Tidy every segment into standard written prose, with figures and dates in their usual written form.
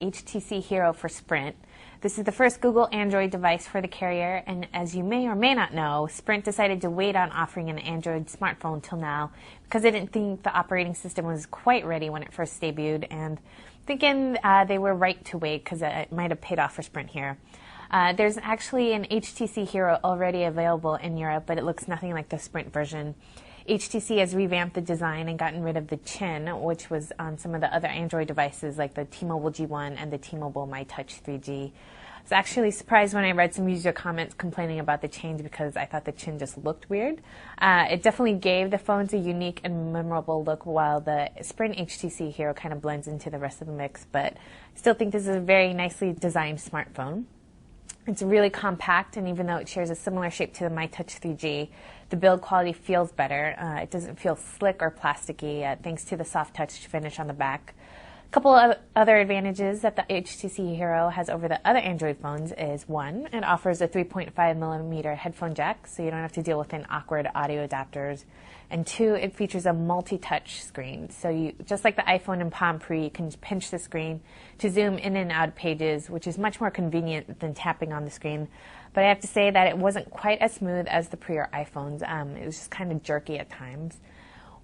HTC Hero for Sprint. This is the first Google Android device for the carrier, and as you may or may not know, Sprint decided to wait on offering an Android smartphone till now because they didn't think the operating system was quite ready when it first debuted, and thinking they were right to wait because it might have paid off for Sprint here. There's actually an HTC Hero already available in Europe, but it looks nothing like the Sprint version. HTC has revamped the design and gotten rid of the chin, which was on some of the other Android devices like the T-Mobile G1 and the T-Mobile MyTouch 3G. I was actually surprised when I read some user comments complaining about the change because I thought the chin just looked weird. It definitely gave the phones a unique and memorable look, while the Sprint HTC Hero kind of blends into the rest of the mix, but I still think this is a very nicely designed smartphone. It's really compact, and even though it shares a similar shape to the MyTouch 3G, the build quality feels better. It doesn't feel slick or plasticky, thanks to the soft touch finish on the back. A couple of other advantages that the HTC Hero has over the other Android phones is, one, it offers a 3.5mm headphone jack, so you don't have to deal with awkward audio adapters. And two, it features a multi-touch screen. So you, just like the iPhone and Palm Pre, you can pinch the screen to zoom in and out of pages, which is much more convenient than tapping on the screen. But I have to say that it wasn't quite as smooth as the Pre or iPhones. It was just kind of jerky at times.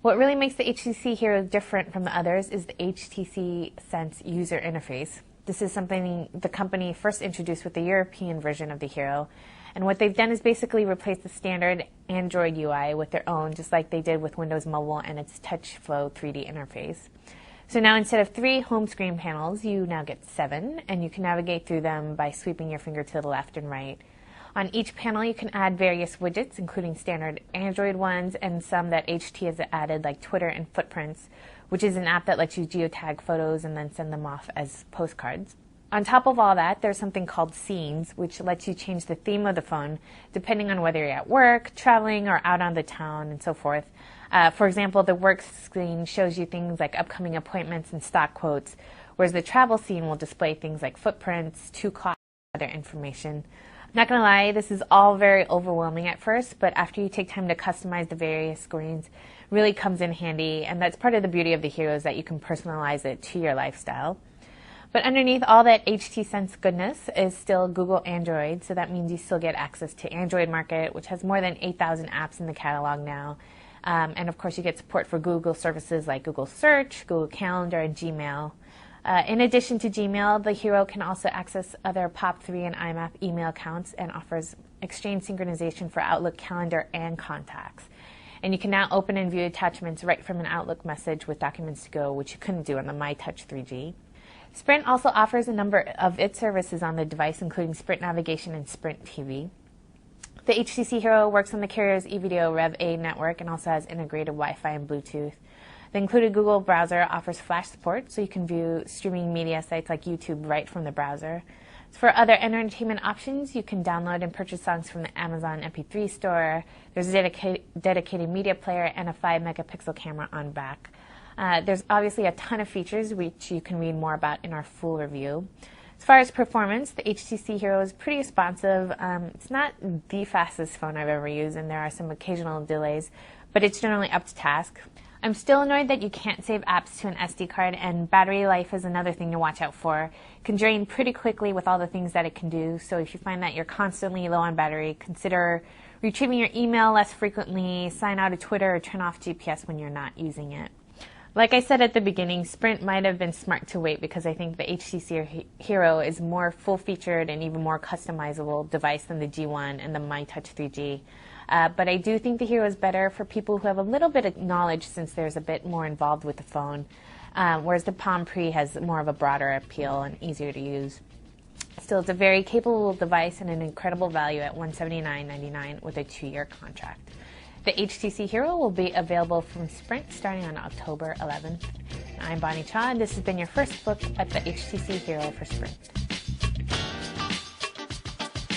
What really makes the HTC Hero different from the others is the HTC Sense user interface. This is something the company first introduced with the European version of the Hero. And what they've done is basically replace the standard Android UI with their own, just like they did with Windows Mobile and its TouchFlow 3D interface. So now instead of 3 home screen panels, you now get 7, and you can navigate through them by sweeping your finger to the left and right. On each panel, you can add various widgets, including standard Android ones and some that HT has added, like Twitter and Footprints, which is an app that lets you geotag photos and then send them off as postcards. On top of all that, there's something called Scenes, which lets you change the theme of the phone depending on whether you're at work, traveling, or out on the town, and so forth. For example, the work screen shows you things like upcoming appointments and stock quotes, whereas the travel scene will display things like footprints, to clocks, and other information. I'm not going to lie, this is all very overwhelming at first, but after you take time to customize the various screens, it really comes in handy, and that's part of the beauty of the Hero, is that you can personalize it to your lifestyle. But underneath all that HT Sense goodness is still Google Android, so that means you still get access to Android Market, which has more than 8,000 apps in the catalog now. And of course you get support for Google services like Google Search, Google Calendar, and Gmail. In addition to Gmail, the Hero can also access other POP3 and IMAP email accounts and offers exchange synchronization for Outlook Calendar and Contacts. And you can now open and view attachments right from an Outlook message with Documents to Go, which you couldn't do on the MyTouch 3G. Sprint also offers a number of its services on the device, including Sprint Navigation and Sprint TV. The HTC Hero works on the carrier's eVideo Rev-A network and also has integrated Wi-Fi and Bluetooth. The included Google browser offers Flash support, so you can view streaming media sites like YouTube right from the browser. For other entertainment options, you can download and purchase songs from the Amazon MP3 store. There's a dedicated media player and a 5-megapixel camera on back. There's obviously a ton of features which you can read more about in our full review. As far as performance, the HTC Hero is pretty responsive. It's not the fastest phone I've ever used, and there are some occasional delays, but it's generally up to task. I'm still annoyed that you can't save apps to an SD card, and battery life is another thing to watch out for. It can drain pretty quickly with all the things that it can do, so if you find that you're constantly low on battery, consider retrieving your email less frequently, sign out of Twitter, or turn off GPS when you're not using it. Like I said at the beginning, Sprint might have been smart to wait because I think the HTC Hero is more full-featured and even more customizable device than the G1 and the MyTouch 3G. But I do think the Hero is better for people who have a little bit of knowledge, since there's a bit more involved with the phone, whereas the Palm Pre has more of a broader appeal and easier to use. Still, it's a very capable device and an incredible value at $179.99 with a 2-year contract. The HTC Hero will be available from Sprint starting on October 11th. I'm Bonnie Cha, and this has been your first look at the HTC Hero for Sprint.